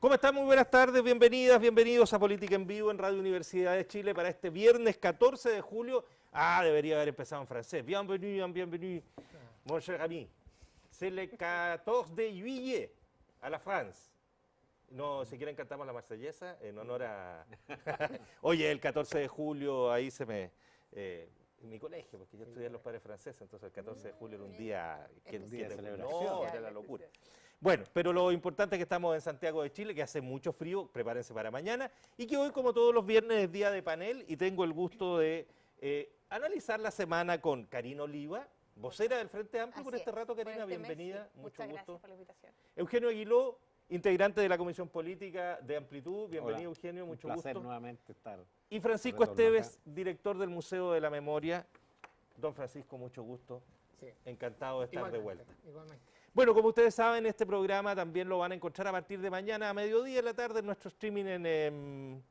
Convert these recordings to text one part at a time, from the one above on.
¿Cómo están? Muy buenas tardes, bienvenidas, bienvenidos a Política en Vivo en Radio Universidad de Chile para este viernes 14 de julio. Debería haber empezado en francés. Bienvenue, bienvenue, mon cher ami. C'est le 14 de juillet a la France. No, si quieren cantamos la marsellesa en honor a... Oye, el 14 de julio ahí se me... en mi colegio, porque yo estudié en los padres franceses, entonces el 14 de julio era un día... Un día de celebración. No, era la locura. Bueno, pero lo importante es que estamos en Santiago de Chile, que hace mucho frío, prepárense para mañana, y que hoy, como todos los viernes, es día de panel, y tengo el gusto de analizar la semana con Karina Oliva, vocera del Frente Amplio. Por este rato, Karina, bienvenida, sí. mucho Muchas gusto. Gracias por la invitación. Eugenio Aguiló, integrante de la Comisión Política de Amplitud, bienvenido. Hola, Eugenio, mucho un placer gusto. nuevamente estar. Y Francisco retorno Esteves, acá. director del Museo de la Memoria. Don Francisco, mucho gusto. Sí. Encantado de estar de vuelta. Igualmente. Bueno, como ustedes saben, este programa también lo van a encontrar a partir de mañana a mediodía en la tarde en nuestro streaming en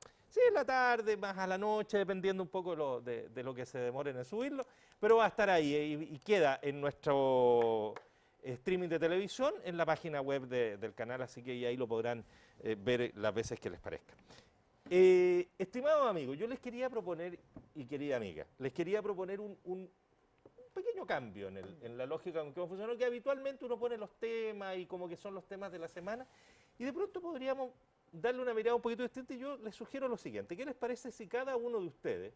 la tarde, más a la noche, dependiendo un poco de lo que se demoren en subirlo, pero va a estar ahí y queda en nuestro streaming de televisión en la página web del canal, así que ahí lo podrán ver las veces que les parezca. Estimados amigos, yo les quería proponer, y querida amiga, les quería proponer un pequeño cambio en la lógica con que vamos funcionando, que habitualmente uno pone los temas y como que son los temas de la semana, y de pronto podríamos darle una mirada un poquito distinta, y yo les sugiero lo siguiente: ¿qué les parece si cada uno de ustedes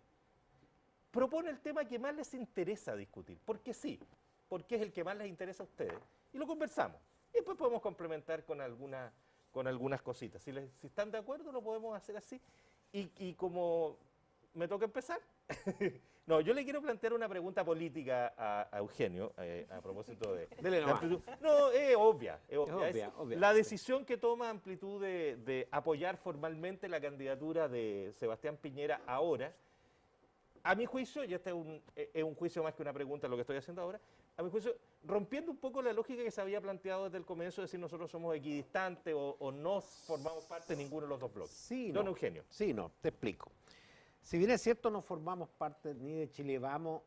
propone el tema que más les interesa discutir? Porque sí, porque es el que más les interesa a ustedes, y lo conversamos, y después podemos complementar con algunas cositas. Si están de acuerdo, lo podemos hacer así, y como me toca empezar, no, yo le quiero plantear una pregunta política a Eugenio, a propósito de Amplitud. No, es obvia. obvia. La decisión que toma Amplitud de apoyar formalmente la candidatura de Sebastián Piñera ahora, a mi juicio, y este es un juicio más que una pregunta lo que estoy haciendo ahora, a mi juicio, rompiendo un poco la lógica que se había planteado desde el comienzo de decir nosotros somos equidistantes o no formamos parte de ninguno de los dos bloques. Sí, Don no. Eugenio. Sí, no, te explico. Si bien es cierto, no formamos parte ni de Chile Vamos,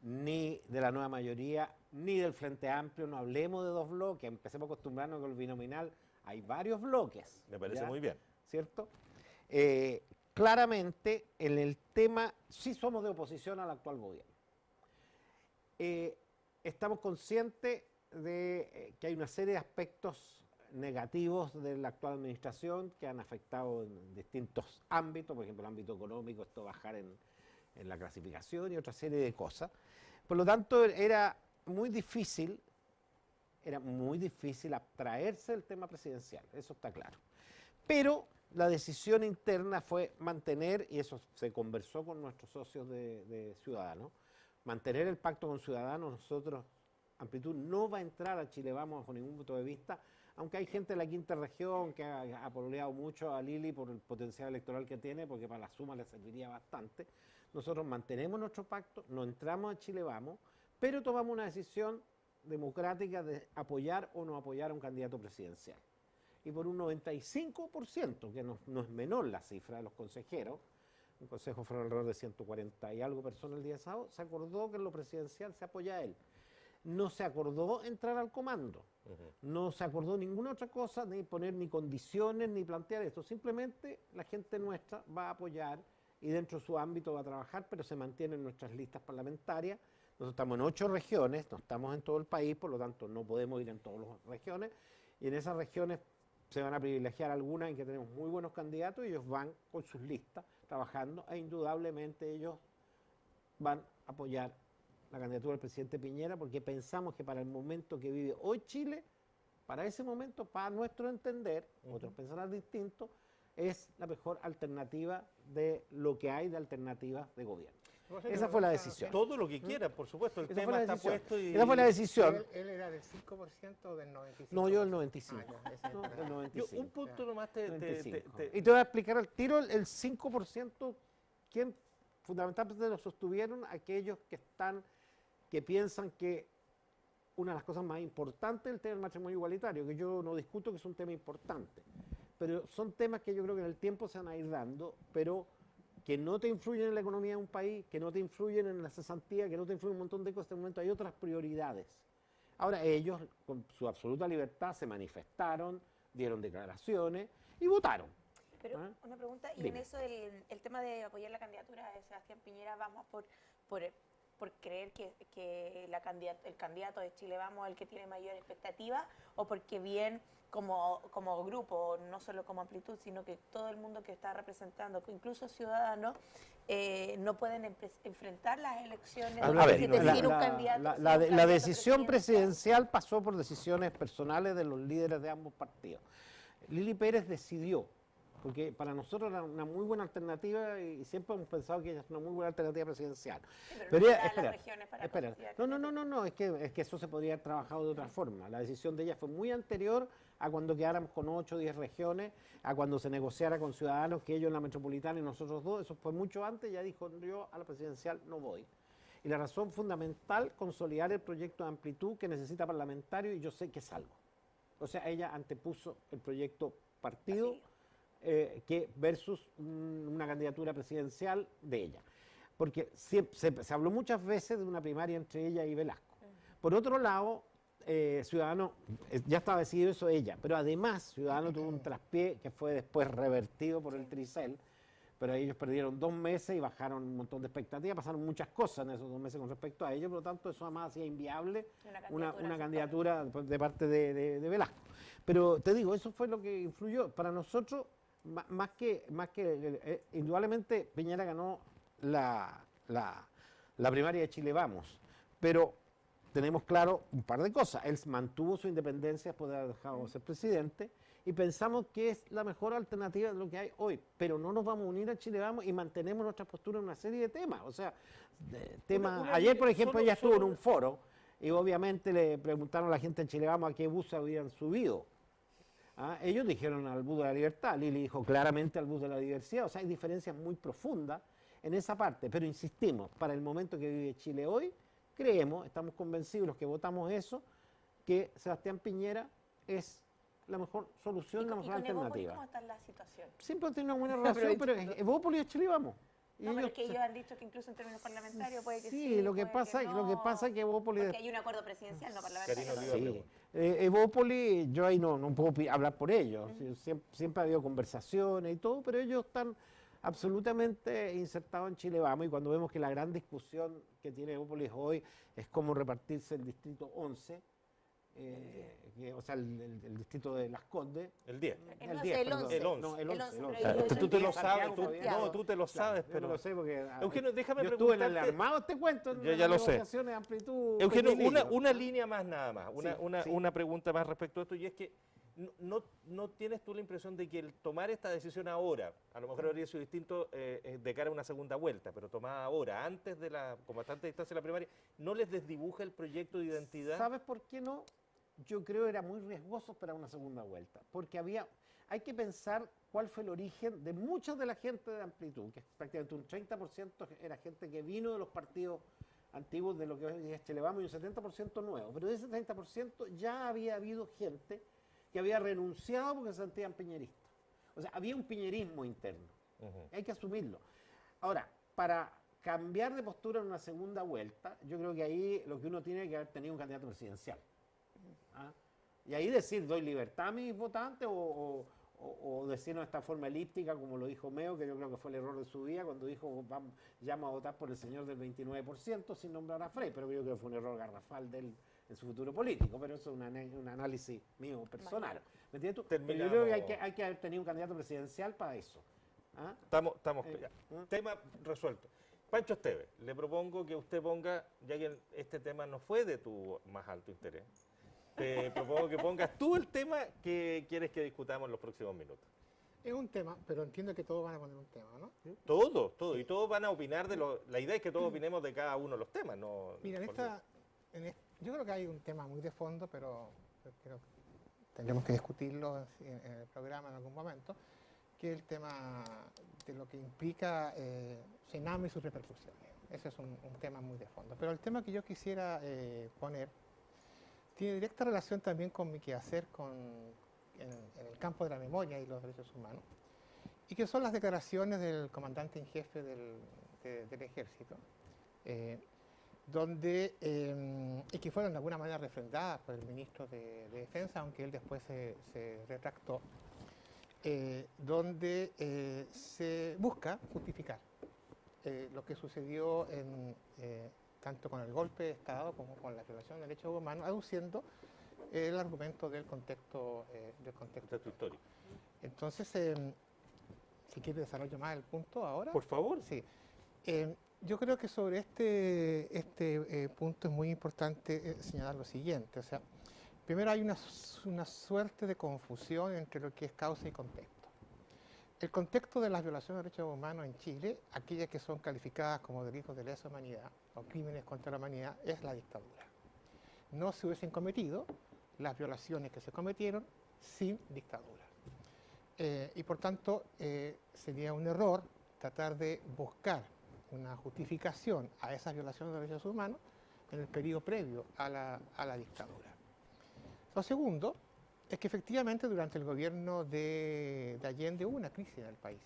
ni de la nueva mayoría, ni del Frente Amplio, no hablemos de dos bloques, empecemos a acostumbrarnos con el binominal, hay varios bloques. Me parece ¿ya? muy bien. ¿Cierto? Claramente, en el tema, sí somos de oposición al actual gobierno. Estamos conscientes de que hay una serie de aspectos negativos de la actual administración que han afectado en distintos ámbitos, por ejemplo el ámbito económico, esto bajar en la clasificación y otra serie de cosas. Por lo tanto, era muy difícil abstraerse del tema presidencial, eso está claro. Pero la decisión interna fue mantener, y eso se conversó con nuestros socios de Ciudadanos, mantener el pacto con Ciudadanos. Nosotros, Amplitud, no va a entrar a Chile Vamos bajo ningún punto de vista, aunque hay gente de la quinta región que ha pololeado mucho a Lili por el potencial electoral que tiene, porque para la suma le serviría bastante. Nosotros mantenemos nuestro pacto, no entramos a Chile Vamos, pero tomamos una decisión democrática de apoyar o no apoyar a un candidato presidencial. Y por un 95%, que no es menor la cifra de los consejeros, un consejo fueron alrededor de 140 y algo personas el día sábado, se acordó que en lo presidencial se apoya a él. No se acordó entrar al comando, no se acordó ninguna otra cosa, ni poner ni condiciones, ni plantear esto. Simplemente la gente nuestra va a apoyar y dentro de su ámbito va a trabajar, pero se mantiene en nuestras listas parlamentarias. Nosotros estamos en 8 regiones, no estamos en todo el país, por lo tanto no podemos ir en todas las regiones, y en esas regiones se van a privilegiar algunas en que tenemos muy buenos candidatos y ellos van con sus listas trabajando, e indudablemente ellos van a apoyar la candidatura del presidente Piñera, porque pensamos que para el momento que vive hoy Chile, para ese momento, para nuestro entender, otros pensarán distinto, es la mejor alternativa de lo que hay de alternativas de gobierno. Esa fue la decisión. Todo lo que quieran, por supuesto, el Esa tema fue la está decisión. puesto y... Esa fue la decisión. ¿Él era del 5% o del 95%? No, yo del 95. Ya, No, del Yo, 95. un punto nomás 95. Y te voy a explicar al tiro el 5%, ¿quién fundamentalmente lo sostuvieron? Aquellos que piensan que una de las cosas más importantes es el tema del matrimonio igualitario, que yo no discuto que es un tema importante, pero son temas que yo creo que en el tiempo se van a ir dando, pero que no te influyen en la economía de un país, que no te influyen en la cesantía, que no te influyen en un montón de cosas. En este momento hay otras prioridades. Ahora ellos, con su absoluta libertad, se manifestaron, dieron declaraciones y votaron. Pero ¿Ah? una pregunta, y en Dime. eso el tema de apoyar la candidatura de Sebastián Piñera, ¿vamos por creer que el candidato de Chile Vamos es el que tiene mayor expectativa, o porque bien como grupo, no solo como Amplitud, sino que todo el mundo que está representando, incluso ciudadanos, no pueden enfrentar las elecciones A sin ver, decir un candidato? la sin un candidato decisión presidencial pasó por decisiones personales de los líderes de ambos partidos. Lili Pérez decidió, porque para nosotros era una muy buena alternativa y siempre hemos pensado que ella es una muy buena alternativa presidencial. Sí, pero Pero no ella- para espera, las regiones para espera. considerar No, es que eso se podría haber trabajado de otra forma. La decisión de ella fue muy anterior a cuando quedáramos con 8 o 10 regiones, a cuando se negociara con Ciudadanos, que ellos en la metropolitana y nosotros dos, eso fue mucho antes, ya dijo, yo a la presidencial no voy. Y la razón fundamental, consolidar el proyecto de Amplitud que necesita parlamentario y yo sé que es algo. O sea, ella antepuso el proyecto partido que versus una candidatura presidencial de ella. Porque se habló muchas veces de una primaria entre ella y Velasco. Por otro lado, Ciudadano, ya estaba decidido eso ella, pero además Ciudadano tuvo un traspié que fue después revertido por el Tricel, pero ellos perdieron 2 meses y bajaron un montón de expectativas, pasaron muchas cosas en esos 2 meses con respecto a ellos, por lo tanto eso además hacía inviable una candidatura de parte de Velasco. Pero te digo, eso fue lo que influyó. Para nosotros, más que indudablemente Piñera ganó la primaria de Chile Vamos, pero tenemos claro un par de cosas. Él mantuvo su independencia después de haber dejado de ser presidente y pensamos que es la mejor alternativa de lo que hay hoy, pero no nos vamos a unir a Chile Vamos y mantenemos nuestra postura en una serie de temas. O sea, ayer, por ejemplo, ella estuvo en un foro y obviamente le preguntaron a la gente en Chile Vamos a qué bus habían subido. Ellos dijeron al bus de la libertad, Lili dijo claramente al bus de la diversidad. O sea, hay diferencias muy profundas en esa parte, pero insistimos, para el momento que vive Chile hoy, creemos, estamos convencidos los que votamos eso, que Sebastián Piñera es la mejor solución, la mejor alternativa. ¿Cómo está la situación? Siempre tiene una buena relación, pero Evópolis y Chile Vamos. Y No, pero es ellos que ellos han dicho que incluso en términos parlamentarios puede que sí. sí, lo que puede pasa es que Evópolis... Porque hay un acuerdo presidencial, no parlamentario. Karina Oliva. Sí. Evópolis, yo ahí no puedo hablar por ellos. Siempre ha habido conversaciones y todo, pero ellos están absolutamente insertados en Chile Vamos. Y cuando vemos que la gran discusión que tiene Evópolis hoy es cómo repartirse el distrito 11, o sea, el distrito de Las Condes. El 10. El 10, 11. perdón. El 11. No, el 11. pero el yo 11. soy Tú te lo de sabes, Santiago. tú te lo sabes, Yo pero... no lo sé porque... Eugenio, déjame yo estuve en el preguntarte... armado este cuento en Yo ya lo sé. negociaciones de Amplitud. Eugenio, Pequeñillo. una línea más nada más, Sí. una pregunta más respecto a esto, y es que no tienes tú la impresión de que el tomar esta decisión ahora, a lo mejor habría sido distinto de cara a una segunda vuelta, pero tomada ahora, antes de con bastante distancia de la primaria, ¿no les desdibuja el proyecto de identidad? ¿Sabes por qué no? Yo creo que era muy riesgoso para una segunda vuelta, porque hay que pensar cuál fue el origen de mucha de la gente de Amplitud, que es prácticamente un 30% era gente que vino de los partidos antiguos de lo que hoy es Chile Vamos y un 70% nuevo, pero de ese 30% ya había habido gente que había renunciado porque se sentían piñeristas. O sea, había un piñerismo interno, hay que asumirlo. Ahora, para cambiar de postura en una segunda vuelta, yo creo que ahí lo que uno tiene que haber tenido un candidato presidencial. Y ahí decir, doy libertad a mis votantes o decirlo de esta forma elíptica, como lo dijo Meo, que yo creo que fue el error de su vida, cuando dijo, llama a votar por el señor del 29% sin nombrar a Frey, pero yo creo que fue un error garrafal de él en su futuro político, pero eso es un análisis mío personal. ¿Me entiendes tú? Pero yo creo que hay que haber tenido un candidato presidencial para eso. Estamos ya. ¿Mm? Tema resuelto. Pancho Esteves, le propongo que usted ponga, ya que este tema no fue de tu más alto interés, te propongo que pongas tú el tema que quieres que discutamos en los próximos minutos. Es un tema, pero entiendo que todos van a poner un tema, ¿no? Todo. Y todos van a opinar de la idea es que todos opinemos de cada uno de los temas, ¿no? Mira, yo creo que hay un tema muy de fondo, pero creo que tendremos que discutirlo en el programa en algún momento, que es el tema de lo que implica Sename y sus repercusiones. Ese es un tema muy de fondo. Pero el tema que yo quisiera poner tiene directa relación también con mi quehacer en el campo de la memoria y los derechos humanos, y que son las declaraciones del comandante en jefe del ejército, y que fueron de alguna manera refrendadas por el ministro de Defensa, aunque él después se retractó, donde se busca justificar lo que sucedió tanto con el golpe de Estado como con la violación de derechos humanos, aduciendo el argumento del contexto histórico. Entonces, si quiere desarrollo más el punto ahora. Por favor. Sí. Yo creo que sobre este punto es muy importante señalar lo siguiente. O sea, primero hay una suerte de confusión entre lo que es causa y contexto. El contexto de las violaciones de derechos humanos en Chile, aquellas que son calificadas como delitos de lesa humanidad o crímenes contra la humanidad, es la dictadura. No se hubiesen cometido las violaciones que se cometieron sin dictadura. Y por tanto, sería un error tratar de buscar una justificación a esas violaciones de derechos humanos en el periodo previo a la dictadura. Lo segundo es que efectivamente durante el gobierno de Allende hubo una crisis en el país.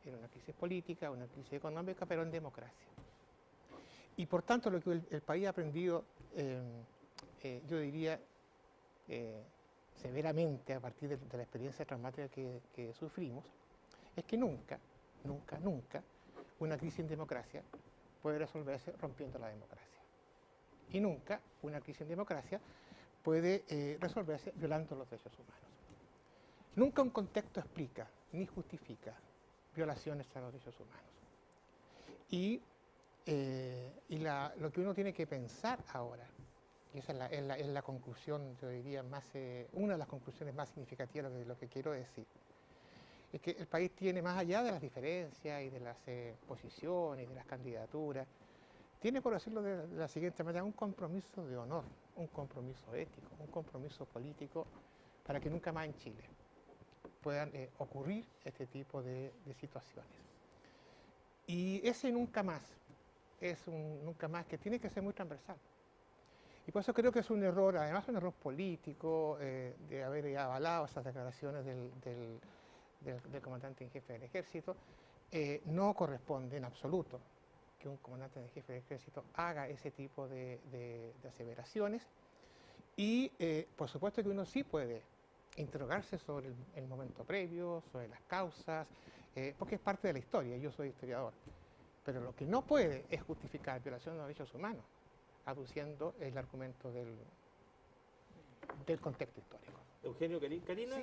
Era una crisis política, una crisis económica, pero en democracia. Y por tanto lo que el país ha aprendido, yo diría, severamente a partir de la experiencia traumática que sufrimos, es que nunca una crisis en democracia puede resolverse rompiendo la democracia. Y nunca una crisis en democracia puede resolverse violando los derechos humanos. Nunca un contexto explica ni justifica violaciones a los derechos humanos. Y lo que uno tiene que pensar ahora, y esa es la conclusión, yo diría, una de las conclusiones más significativas de lo que quiero decir, es que el país tiene, más allá de las diferencias y de las posiciones y de las candidaturas, tiene, por decirlo de la siguiente manera, un compromiso de honor, un compromiso ético, un compromiso político para que nunca más en Chile puedan ocurrir este tipo de situaciones. Y ese nunca más es un nunca más que tiene que ser muy transversal. Y por eso creo que es un error, además un error político, de haber avalado esas declaraciones del comandante en jefe del ejército. No corresponde en absoluto que un comandante en jefe del ejército haga ese tipo de aseveraciones. Y por supuesto que uno sí puede interrogarse sobre el momento previo, sobre las causas, porque es parte de la historia, yo soy historiador. Pero lo que no puede es justificar violación de derechos humanos, aduciendo el argumento del contexto histórico. Eugenio, Karina.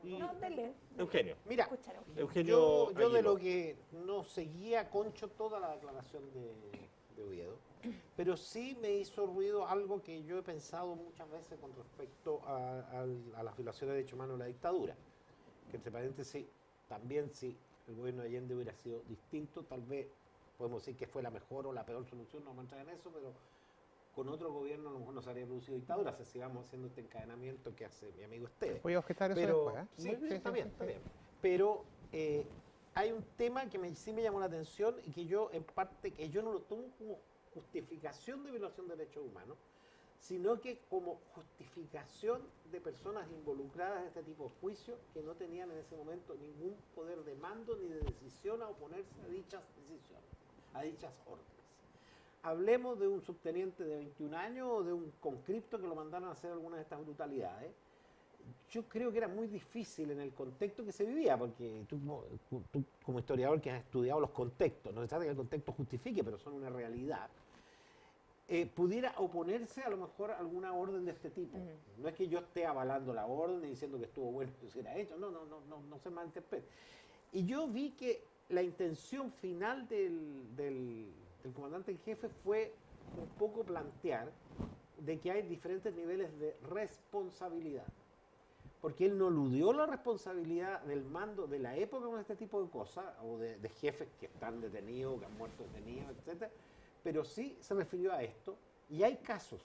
Sí. No, dale. Eugenio. Mira, Escúchalo. Eugenio yo de Aguiló. lo que no seguía Concho toda la declaración de Oviedo, pero sí me hizo ruido algo que yo he pensado muchas veces con respecto a las violaciones de derechos humanos en la dictadura, que entre paréntesis, también si el gobierno de Allende hubiera sido distinto, tal vez podemos decir que fue la mejor o la peor solución, no vamos a entrar en eso, pero con otro gobierno a lo mejor no se habría producido dictadura, si sigamos haciendo este encadenamiento que hace mi amigo Esteban. Voy a objetar eso Pero, después. sí, está bien. Pero hay un tema que sí me llamó la atención y que yo, en parte, que yo no lo tomo como justificación de violación de derechos humanos, sino que como justificación de personas involucradas en este tipo de juicios que no tenían en ese momento ningún poder de mando ni de decisión a oponerse a dichas decisiones, a dichas órdenes. Hablemos de un subteniente de 21 años o de un conscripto que lo mandaron a hacer alguna de estas brutalidades. Yo creo que era muy difícil en el contexto que se vivía, porque tú como historiador que has estudiado los contextos, no se trata de que el contexto justifique, pero son una realidad, pudiera oponerse a lo mejor a alguna orden de este tipo. No es que yo esté avalando la orden y diciendo que estuvo bueno que se hubiera hecho, no se malinterprete. Y yo vi que la intención final del comandante en jefe fue un poco plantear de que hay diferentes niveles de responsabilidad. Porque él no eludió la responsabilidad del mando de la época con este tipo de cosas, o de jefes que están detenidos, que han muerto detenidos, etc. Pero sí se refirió a esto, y hay casos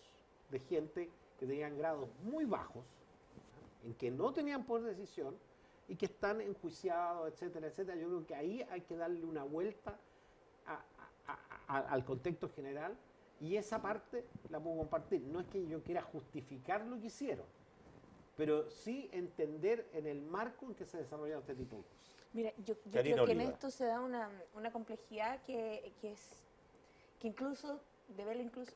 de gente que tenían grados muy bajos, en que no tenían poder de decisión, y que están enjuiciados, etcétera, etcétera. Yo creo que ahí hay que darle una vuelta al contexto general, y esa parte la puedo compartir. No es que yo quiera justificar lo que hicieron, pero sí entender en el marco en que se desarrolla este tipo de cosas. Mira, yo Karina creo que en Oliva. esto se da una complejidad que incluso de verlo incluso,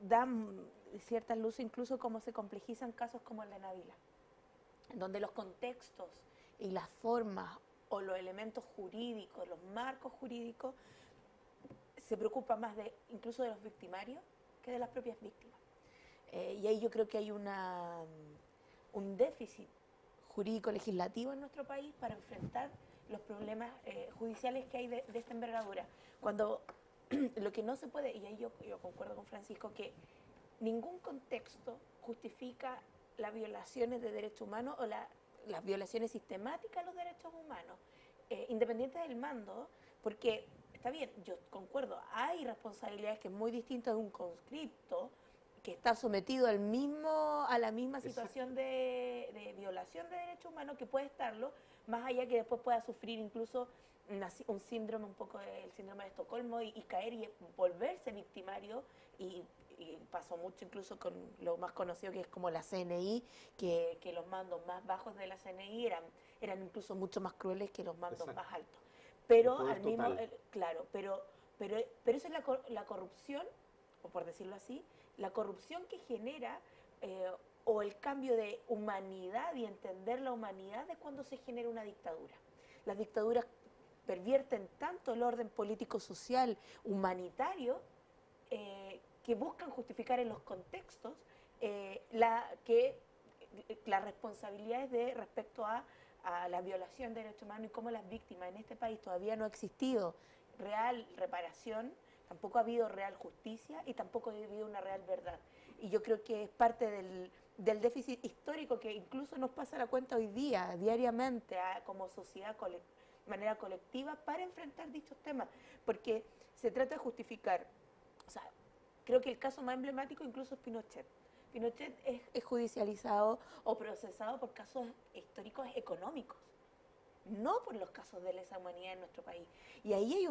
dan ciertas luces incluso cómo se complejizan casos como el de Navila, en donde los contextos y las formas o los elementos jurídicos, los marcos jurídicos, se preocupa más de incluso de los victimarios que de las propias víctimas. Y ahí yo creo que hay un déficit jurídico legislativo en nuestro país para enfrentar los problemas judiciales que hay de esta envergadura. Cuando lo que no se puede, y ahí yo concuerdo con Francisco, que ningún contexto justifica las violaciones de derechos humanos o las violaciones sistemáticas a los derechos humanos, independientes del mando, porque está bien, yo concuerdo, hay responsabilidades que es muy distinto de un conscripto que está sometido a la misma situación de violación de derechos humanos, que puede estarlo, más allá que después pueda sufrir incluso un síndrome, un poco el síndrome de Estocolmo, y caer y volverse victimario, y pasó mucho incluso con lo más conocido que es como la CNI, que los mandos más bajos de la CNI eran incluso mucho más crueles que los mandos Exacto. más altos. Pero El poder al mismo, total. claro, pero eso es la corrupción, o por decirlo así, la corrupción que genera o el cambio de humanidad y entender la humanidad de cuando se genera una dictadura. Las dictaduras pervierten tanto el orden político, social, humanitario, que buscan justificar en los contextos las responsabilidades respecto a la violación de derechos humanos, y cómo las víctimas en este país todavía no ha existido real reparación, tampoco ha habido real justicia y tampoco ha habido una real verdad. Y yo creo que es parte del déficit histórico que incluso nos pasa la cuenta hoy día, diariamente, como sociedad, de manera colectiva, para enfrentar dichos temas, porque se trata de justificar. O sea, creo que el caso más emblemático incluso es Pinochet. Pinochet es judicializado o procesado por casos históricos económicos, no por los casos de lesa humanidad en nuestro país. Y ahí hay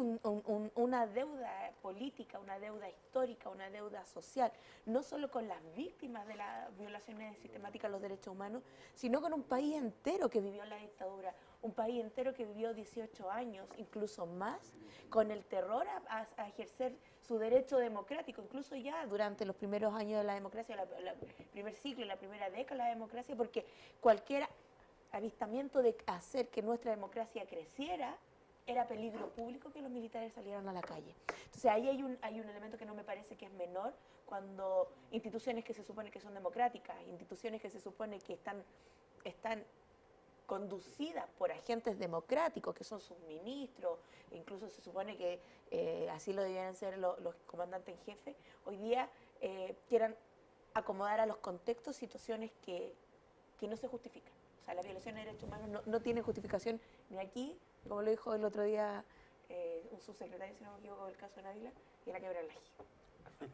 una deuda política, una deuda histórica, una deuda social, no solo con las víctimas de las violaciones sistemáticas a los derechos humanos, sino con un país entero que vivió la dictadura, un país entero que vivió 18 años, incluso más, con el terror a ejercer su derecho democrático, incluso ya durante los primeros años de la democracia, el primer ciclo, la primera década de la democracia, porque cualquier avistamiento de hacer que nuestra democracia creciera era peligro público que los militares salieran a la calle. Entonces ahí hay un elemento que no me parece que es menor, cuando instituciones que se supone que son democráticas, instituciones que se supone que están conducidas por agentes democráticos, que son sus ministros, incluso se supone que así lo debían ser los comandantes en jefe, hoy día quieran acomodar a los contextos situaciones que no se justifican. O sea, la violación de derechos humanos no tiene justificación ni aquí, como lo dijo el otro día un subsecretario, si no me equivoco, del caso de Navila, y en la quebra del Ají.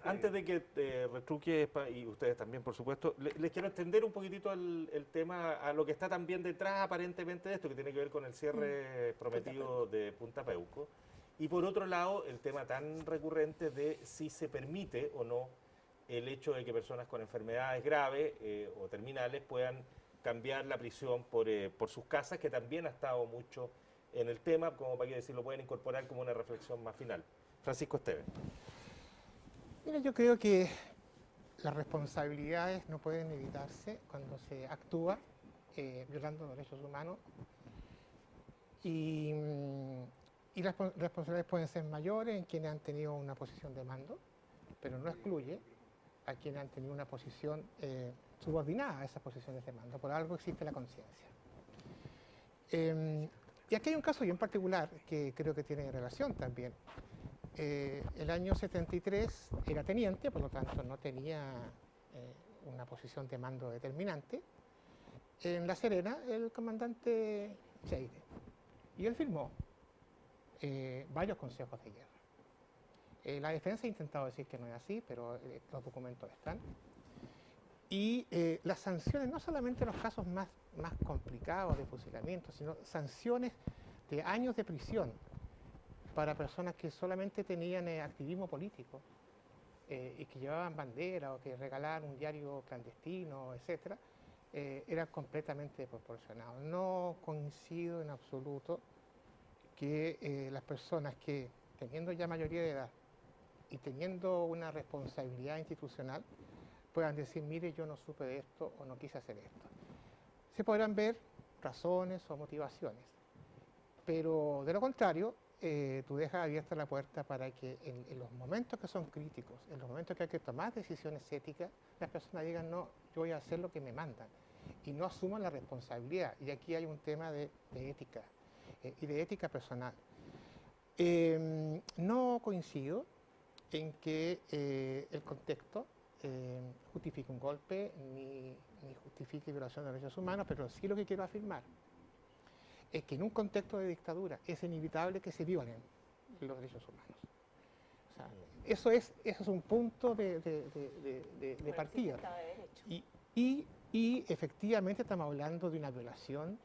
Antes de que te retruque, y ustedes también, por supuesto, les quiero extender un poquitito el tema a lo que está también detrás, aparentemente, de esto, que tiene que ver con el cierre prometido de Punta Peuco. Y por otro lado, el tema tan recurrente de si se permite o no el hecho de que personas con enfermedades graves o terminales puedan cambiar la prisión por sus casas, que también ha estado mucho en el tema, como para que decir, lo pueden incorporar como una reflexión más final. Francisco Esteves. Mira, yo creo que las responsabilidades no pueden evitarse cuando se actúa violando derechos humanos, y las responsabilidades pueden ser mayores en quienes han tenido una posición de mando, pero no excluye a quienes han tenido una posición subordinada a esas posiciones de mando. Por algo existe la conciencia. Y aquí hay un caso yo en particular que creo que tiene relación también. El año 73 era teniente, por lo tanto no tenía una posición de mando determinante. En La Serena, el comandante Cheire. Y él firmó varios consejos de guerra. La defensa ha intentado decir que no es así, pero los documentos están. Y las sanciones, no solamente los casos más complicados de fusilamiento, sino sanciones de años de prisión para personas que solamente tenían activismo político y que llevaban bandera o que regalaban un diario clandestino, etc., era completamente desproporcionado. No coincido en absoluto que las personas que, teniendo ya mayoría de edad y teniendo una responsabilidad institucional, puedan decir, mire, yo no supe de esto o no quise hacer esto. Se podrán ver razones o motivaciones, pero de lo contrario, tú dejas abierta la puerta para que en los momentos que son críticos, en los momentos que hay que tomar decisiones éticas, las personas digan, no, yo voy a hacer lo que me mandan, y no asuman la responsabilidad. Y aquí hay un tema de ética, y de ética personal. No coincido en que el contexto justifique un golpe ni justifique violación de derechos humanos, pero sí lo que quiero afirmar es que en un contexto de dictadura es inevitable que se violen los derechos humanos. O sea, eso es un punto de partida. Estado de Derecho. Y efectivamente estamos hablando de una violación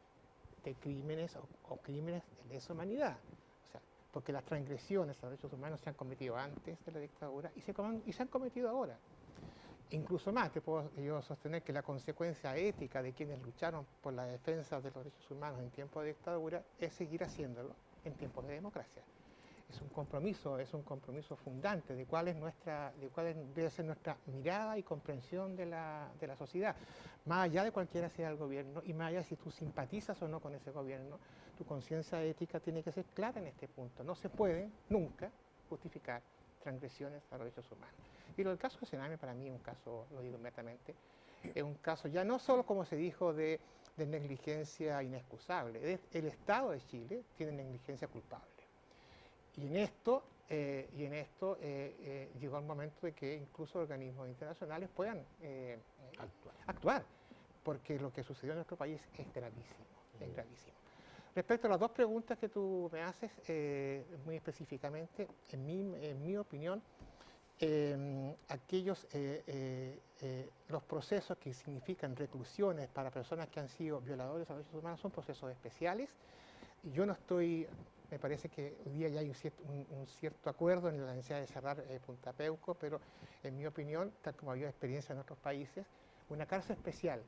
de crímenes o crímenes de lesa humanidad. O sea, porque las transgresiones a los derechos humanos se han cometido antes de la dictadura y se han cometido ahora. Incluso más, te puedo yo sostener que la consecuencia ética de quienes lucharon por la defensa de los derechos humanos en tiempos de dictadura es seguir haciéndolo en tiempos de democracia. Es un compromiso fundante de cuál debe ser nuestra mirada y comprensión de la sociedad, más allá de cualquiera sea el gobierno y más allá de si tú simpatizas o no con ese gobierno, tu conciencia ética tiene que ser clara en este punto. No se puede nunca justificar transgresiones a los derechos humanos. Y el caso de Sename para mí es un caso, lo digo inmediatamente, es un caso ya no solo como se dijo de negligencia inexcusable, el Estado de Chile tiene negligencia culpable. Y en esto llegó el momento de que incluso organismos internacionales puedan actuar, porque lo que sucedió en nuestro país es gravísimo, es gravísimo. Respecto a las dos preguntas que tú me haces, muy específicamente, en mi opinión, los procesos que significan reclusiones para personas que han sido violadores de los derechos humanos son procesos especiales. Y yo no estoy, me parece que hoy día ya hay un cierto acuerdo en la necesidad de cerrar Punta Peuco, pero en mi opinión, tal como ha habido experiencia en otros países, una cárcel especial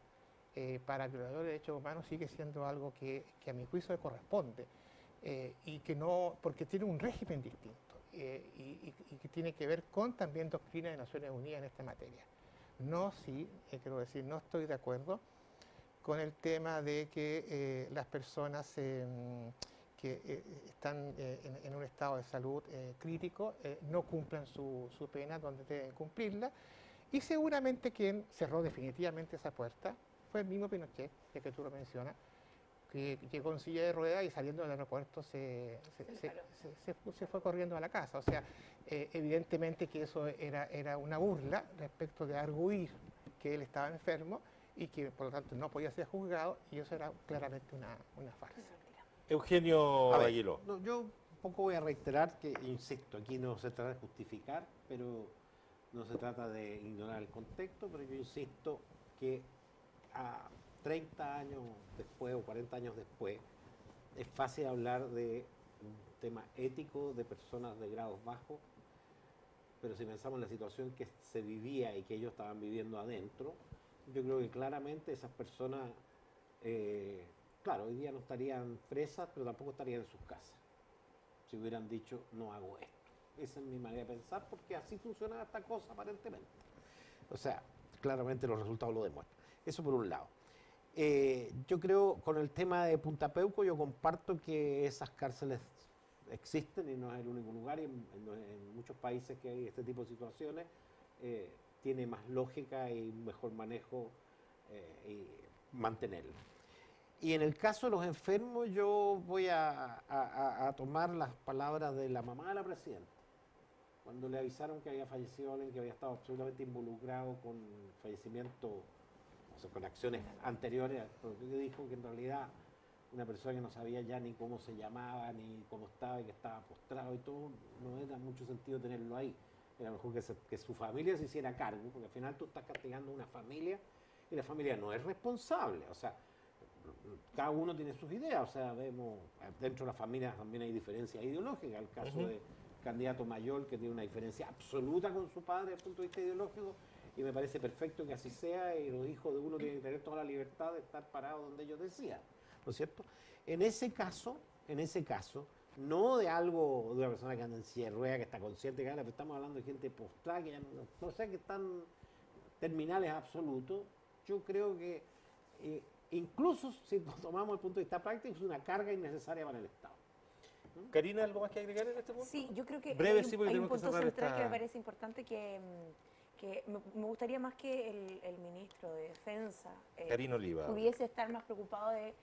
para violadores de derechos humanos sigue siendo algo que a mi juicio le corresponde, y que no, porque tiene un régimen distinto. Y que tiene que ver con también doctrina de Naciones Unidas en esta materia. No, quiero decir, no estoy de acuerdo con el tema de que las personas que están en un estado de salud crítico no cumplan su pena donde deben cumplirla, y seguramente quien cerró definitivamente esa puerta fue el mismo Pinochet, ya que tú lo mencionas, que llegó en silla de ruedas y saliendo del aeropuerto se fue corriendo a la casa. O sea, evidentemente que eso era una burla respecto de arguir que él estaba enfermo y que por lo tanto no podía ser juzgado, y eso era claramente una farsa. Eugenio Aguiló. No, yo un poco voy a reiterar que, insisto, aquí no se trata de justificar, pero no se trata de ignorar el contexto, pero yo insisto que a 30 años después o 40 años después, es fácil hablar de un tema ético de personas de grados bajos, pero si pensamos en la situación que se vivía y que ellos estaban viviendo adentro, yo creo que claramente esas personas, claro, hoy día no estarían presas, pero tampoco estarían en sus casas, si hubieran dicho, no hago esto. Esa es mi manera de pensar, porque así funciona esta cosa aparentemente. O sea, claramente los resultados lo demuestran. Eso por un lado. Yo creo, con el tema de Punta Peuco, yo comparto que esas cárceles existen y no es el único lugar, y en muchos países que hay este tipo de situaciones tiene más lógica y un mejor manejo y mantenerlo. Y en el caso de los enfermos, yo voy a tomar las palabras de la mamá de la presidenta, cuando le avisaron que había fallecido alguien que había estado absolutamente involucrado con el fallecimiento, o sea, con acciones anteriores, porque dijo que en realidad una persona que no sabía ya ni cómo se llamaba, ni cómo estaba, y que estaba postrado y todo, no era mucho sentido tenerlo ahí. Era mejor que su familia se hiciera cargo, porque al final tú estás castigando a una familia y la familia no es responsable. O sea, cada uno tiene sus ideas, o sea, vemos, dentro de las familias también hay diferencias ideológicas. El caso del candidato mayor, que tiene una diferencia absoluta con su padre desde el punto de vista ideológico, y me parece perfecto que así sea, y los hijos de uno tienen que tener toda la libertad de estar parados donde ellos decían, ¿no es cierto? En ese caso, no de algo, de una persona que anda en silla de ruedas, que está consciente que habla, pero estamos hablando de gente postrada, que ya no sé, que están terminales absolutos. Yo creo que incluso si tomamos el punto de vista práctico, es una carga innecesaria para el Estado. Karina, ¿algo más que agregar en este punto? Sí, yo creo que Breve, hay un, sí, porque hay un tenemos que punto cerrar central que me esta- parece importante que me gustaría más que el ministro de Defensa Karina Oliva. pudiese estar más preocupado de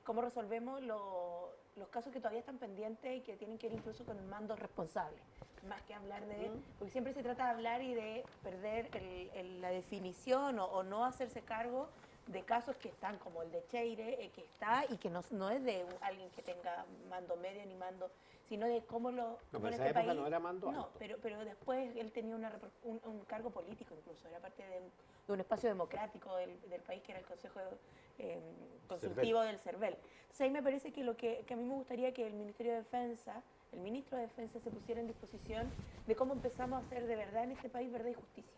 cómo resolvemos los casos que todavía están pendientes y que tienen que ver incluso con mandos responsables, más que hablar de, porque siempre se trata de hablar y de perder la definición o no hacerse cargo de casos que están como el de Cheire, que está y que no es de alguien que tenga mando medio ni mando, sino de cómo No, cómo pero en esa este época país. no era mando No, alto. pero después él tenía un cargo político incluso, era parte de un espacio democrático del país que era el Consejo Consultivo del CERVEL. Entonces ahí me parece que que a mí me gustaría que el Ministerio de Defensa, el ministro de Defensa se pusiera en disposición de cómo empezamos a hacer de verdad en este país verdad y justicia.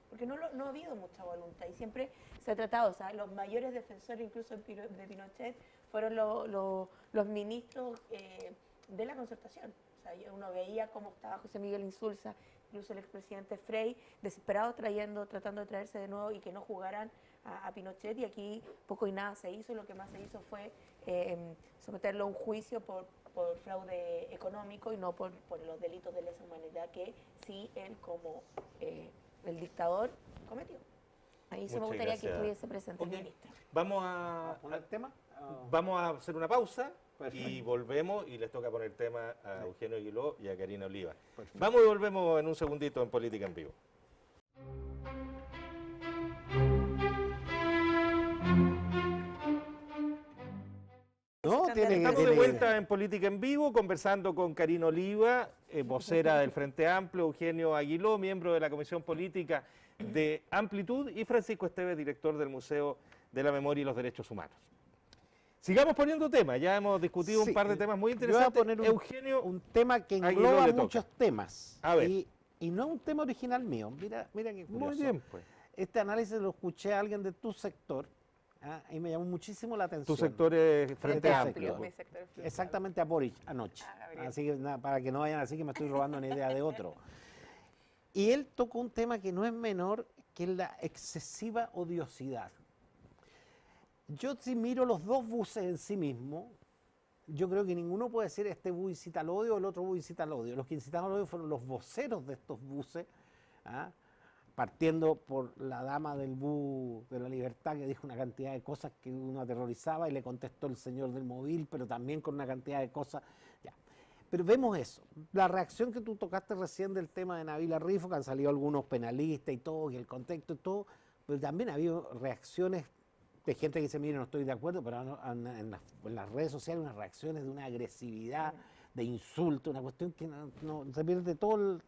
Porque no ha habido mucha voluntad y siempre se ha tratado, o sea, los mayores defensores incluso de Pinochet fueron los ministros de la concertación. O sea, uno veía cómo estaba José Miguel Insulza, incluso el expresidente Frey, desesperado tratando de traerse de nuevo y que no jugaran a Pinochet, y aquí poco y nada se hizo. Lo que más se hizo fue someterlo a un juicio por fraude económico y no por los delitos de lesa humanidad que sí él como el dictador cometió. Ahí sí me Muchas gustaría que gracias. estuviese presente Ok. el ministro. Vamos a, ¿Poner el tema? vamos a hacer una pausa y Perfecto. volvemos y les toca poner tema a Eugenio Aguiló y a Karina Oliva. Perfecto. Vamos y volvemos en un segundito en Política en Vivo. No, tiene, Estamos de tiene- vuelta en Política en Vivo, conversando con Karina Oliva, vocera del Frente Amplio, Eugenio Aguiló, miembro de la Comisión Política de Amplitud, y Francisco Esteves, director del Museo de la Memoria y los Derechos Humanos. Sigamos poniendo temas, ya hemos discutido un Sí, par de temas muy yo voy a interesantes. poner Eugenio, un tema que Aguiló engloba le toca. muchos temas. A ver. Y no un tema original mío. Mira qué curioso. muy bien, pues. Este análisis lo escuché a alguien de tu sector, y me llamó muchísimo la atención. Tu sector es Frente Este Amplio. sector. Mi sector es Frente Exactamente a Boric anoche. Ah, Gabriel. Así que para que no vayan así que me estoy robando una idea de otro. Y él tocó un tema que no es menor, que es la excesiva odiosidad. Yo si miro los dos buses en sí mismos, yo creo que ninguno puede decir este bus incita al odio o el otro bus incita al odio. Los que incitaron al odio fueron los voceros de estos buses, partiendo por la dama del bus de la Libertad, que dijo una cantidad de cosas que uno aterrorizaba, y le contestó el señor del móvil, pero también con una cantidad de cosas. Ya. Pero vemos eso. La reacción que tú tocaste recién del tema de Nabila Rifo, que han salido algunos penalistas y todo, y el contexto y todo, pero también ha habido reacciones de gente que dice, mire, no estoy de acuerdo, pero en las redes sociales unas reacciones de una agresividad, de insulto, una cuestión que no se pierde todo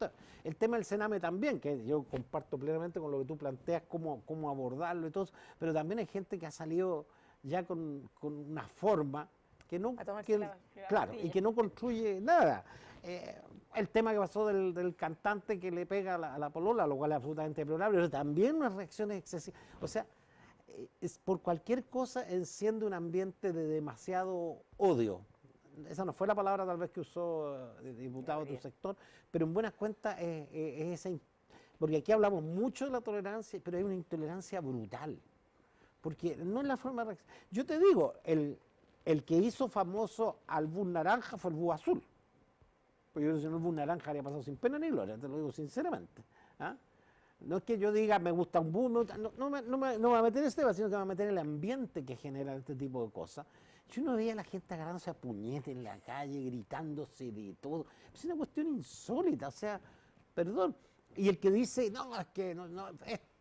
el tema del Sename también, que yo comparto plenamente con lo que tú planteas, cómo abordarlo y todo eso, pero también hay gente que ha salido ya con una forma que no, A tomarse que- la claro, y pastilla. que no construye nada. El tema que pasó del cantante que le pega a la polola, lo cual es absolutamente deplorable, pero también unas reacciones excesivas. O sea, por cualquier cosa enciende un ambiente de demasiado odio. Esa no fue la palabra tal vez que usó el diputado de tu sector, pero en buenas cuentas es esa. Porque aquí hablamos mucho de la tolerancia, pero hay una intolerancia brutal. Porque no es la forma de reaccionar. Yo te digo, el que hizo famoso al bus naranja fue el bus azul. Porque yo creo que si no el bus naranja habría pasado sin pena ni gloria, te lo digo sinceramente. No es que yo diga me gusta un bus, no me voy a meter en este tema, sino que me voy a meter en el ambiente que genera este tipo de cosas. Yo no veía a la gente agarrándose a puñete en la calle, gritándose de todo. Es una cuestión insólita, o sea, perdón. Y el que dice, no, es que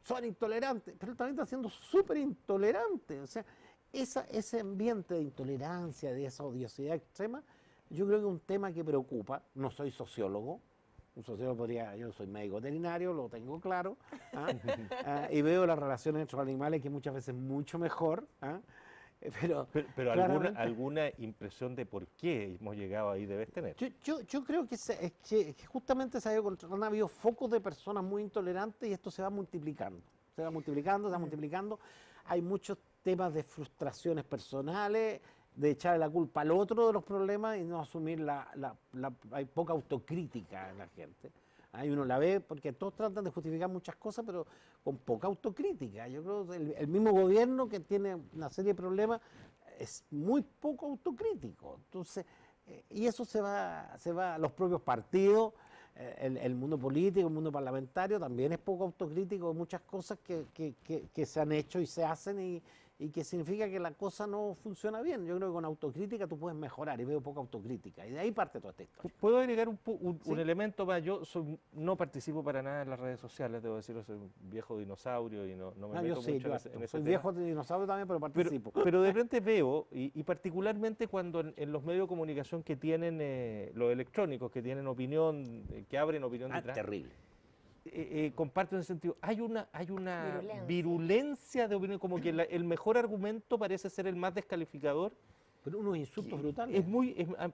son intolerantes, pero él también está siendo súper intolerante. O sea, ese ambiente de intolerancia, de esa odiosidad extrema, yo creo que es un tema que preocupa. No soy sociólogo. Un sociólogo yo soy médico veterinario, lo tengo claro, y veo las relaciones entre los animales que muchas veces mucho mejor, pero claramente- alguna impresión de por qué hemos llegado ahí debes tener. yo creo que, que justamente han habido focos de personas muy intolerantes y esto se va multiplicando. Se va multiplicando. Hay muchos temas de frustraciones personales, de echarle la culpa al otro de los problemas y no asumir hay poca autocrítica en la gente. Ahí uno la ve porque todos tratan de justificar muchas cosas, pero con poca autocrítica. Yo creo que el mismo gobierno que tiene una serie de problemas es muy poco autocrítico. Entonces, y eso se va a los propios partidos, el mundo político, el mundo parlamentario también es poco autocrítico de muchas cosas que se han hecho y se hacen y que significa que la cosa no funciona bien. Yo creo que con autocrítica tú puedes mejorar y veo poca autocrítica y de ahí parte toda esta historia. ¿Puedo agregar un Sí. elemento más? Yo no participo para nada en las redes sociales, debo decirlo, soy un viejo dinosaurio y no me meto Yo sí, mucho yo en ese soy tema. viejo de dinosaurio también, pero participo. Pero de repente veo, y particularmente cuando en los medios de comunicación que tienen, los electrónicos, que tienen opinión, que abren opinión detrás, Terrible. comparto en ese sentido, hay una Virulencia. virulencia de opinión, como que el mejor argumento parece ser el más descalificador. Pero unos insultos brutales.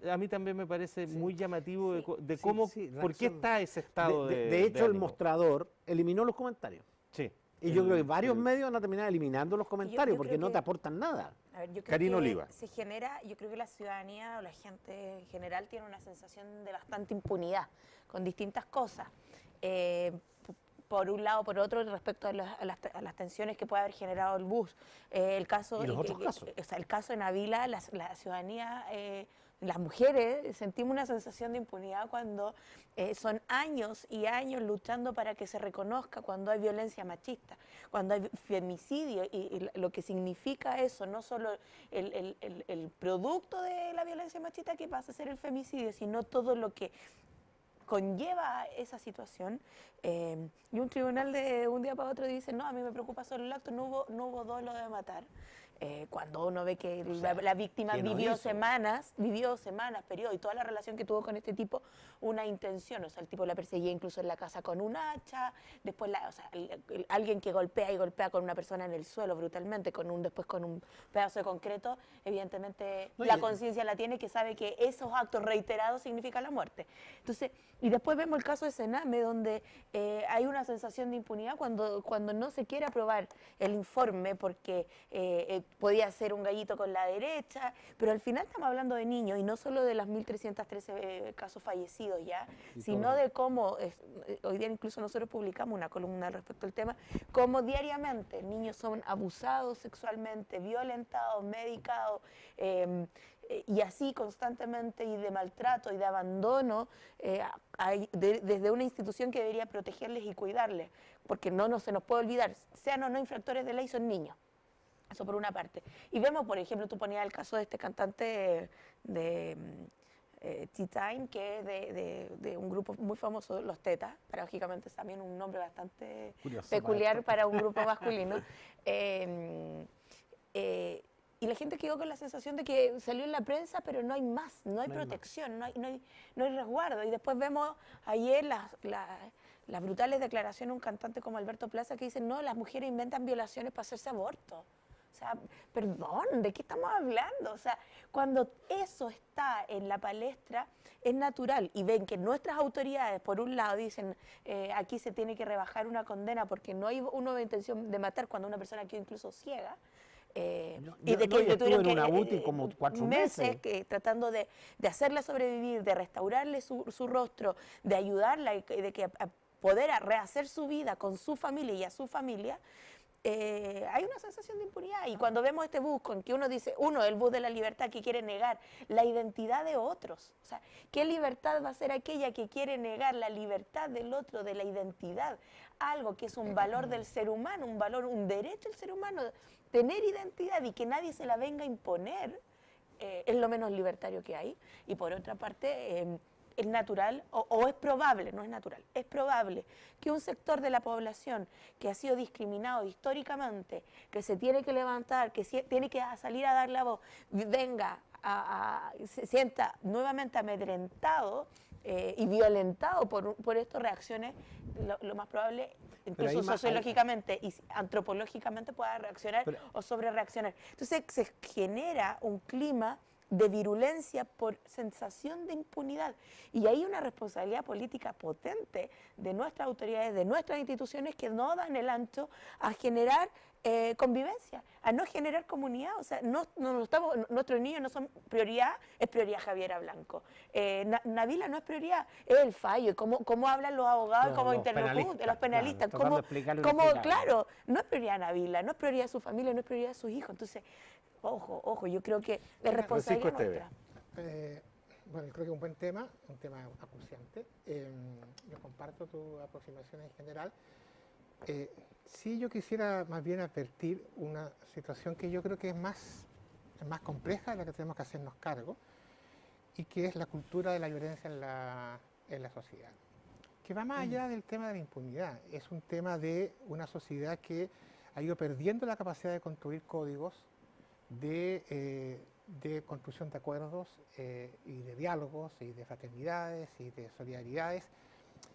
A mí también me parece muy llamativo de Sí, cómo, sí, por qué reacción. está ese estado De hecho, el ánimo. mostrador eliminó los comentarios. Sí. Y yo creo que varios medios van a terminar eliminando los comentarios yo porque creo no que- te aportan nada. A ver, yo creo Karina que Oliva. se genera, yo creo que la ciudadanía o la gente en general tiene una sensación de bastante impunidad con distintas cosas. Por un lado, por otro, respecto a las tensiones que puede haber generado el bus. El caso, Y los otros casos. o sea, el caso en Ávila, la ciudadanía, las mujeres sentimos una sensación de impunidad cuando son años y años luchando para que se reconozca cuando hay violencia machista, cuando hay femicidio y lo que significa eso, no solo el producto de la violencia machista que pasa a ser el femicidio, sino todo lo que conlleva esa situación. Y un tribunal de un día para otro dice, no, a mí me preocupa solo el acto, no hubo dolo de matar. Cuando uno ve que la víctima ¿quién lo vivió hizo? semanas, periodo, y toda la relación que tuvo con este tipo, una intención, o sea, el tipo la perseguía incluso en la casa con un hacha, después alguien que golpea y golpea con una persona en el suelo brutalmente, después con un pedazo de concreto, evidentemente No, la y- conciencia la tiene, que sabe que esos actos reiterados significan la muerte. Entonces, y después vemos el caso de Sename, donde hay una sensación de impunidad cuando no se quiere aprobar el informe porque podía ser un gallito con la derecha, pero al final estamos hablando de niños y no solo de las 1.313 casos fallecidos ya, sino de cómo, hoy día incluso nosotros publicamos una columna respecto al tema, cómo diariamente niños son abusados sexualmente, violentados, medicados, y así constantemente, y de maltrato y de abandono desde una institución que debería protegerles y cuidarles, porque no se nos puede olvidar, sean o no infractores de ley, son niños. Eso por una parte. Y vemos, por ejemplo, tú ponías el caso de este cantante de Tea Time, que es de un grupo muy famoso, Los Tetas, paradójicamente es también un nombre bastante Curioso peculiar para un grupo masculino. Y la gente quedó con la sensación de que salió en la prensa, pero no hay más, no hay protección, no hay resguardo. Y después vemos ayer las brutales declaraciones de un cantante como Alberto Plaza que dice, no, las mujeres inventan violaciones para hacerse aborto. O sea, perdón, ¿de qué estamos hablando? O sea, cuando eso está en la palestra, es natural. Y ven que nuestras autoridades, por un lado, dicen, aquí se tiene que rebajar una condena porque no hay una intención de matar cuando una persona quedó incluso ciega. Yo estuve en una UTI como 4 meses. Tratando de hacerla sobrevivir, de restaurarle su rostro, de ayudarla y de que a poder rehacer su vida con su familia y a su familia. Hay una sensación de impunidad. Y cuando vemos este bus con que uno dice, el bus de la libertad que quiere negar la identidad de otros. O sea, ¿qué libertad va a ser aquella que quiere negar la libertad del otro, de la identidad? Algo que es un valor del ser humano, un derecho del ser humano, tener identidad y que nadie se la venga a imponer, es lo menos libertario que hay. Y por otra parte, es natural, o es probable, no es natural, es probable que un sector de la población que ha sido discriminado históricamente, que se tiene que levantar, que tiene que salir a dar la voz, venga, se sienta nuevamente amedrentado y violentado por estas reacciones, lo más probable, incluso sociológicamente y antropológicamente, pueda reaccionar o sobre reaccionar. Entonces se genera un clima de virulencia por sensación de impunidad. Y hay una responsabilidad política potente de nuestras autoridades, de nuestras instituciones que no dan el ancho a generar convivencia, a no generar comunidad. O sea, nuestros niños no son prioridad, es prioridad Javiera Blanco. Nabila no es prioridad, es el fallo. ¿Cómo hablan los abogados, como interlocutores, los penalistas? Claro, no es prioridad Nabila, no es prioridad de su familia, no es prioridad de sus hijos. Entonces, ojo, yo creo que es responsabilidad nuestra. Bueno, yo creo que es un buen tema, un tema acuciante. Yo comparto tu aproximación en general. Sí, yo quisiera más bien advertir una situación que yo creo que es más compleja de la que tenemos que hacernos cargo, y que es la cultura de la violencia en la sociedad, que va más allá del tema de la impunidad. Es un tema de una sociedad que ha ido perdiendo la capacidad de construir códigos de construcción de acuerdos y de diálogos y de fraternidades y de solidaridades.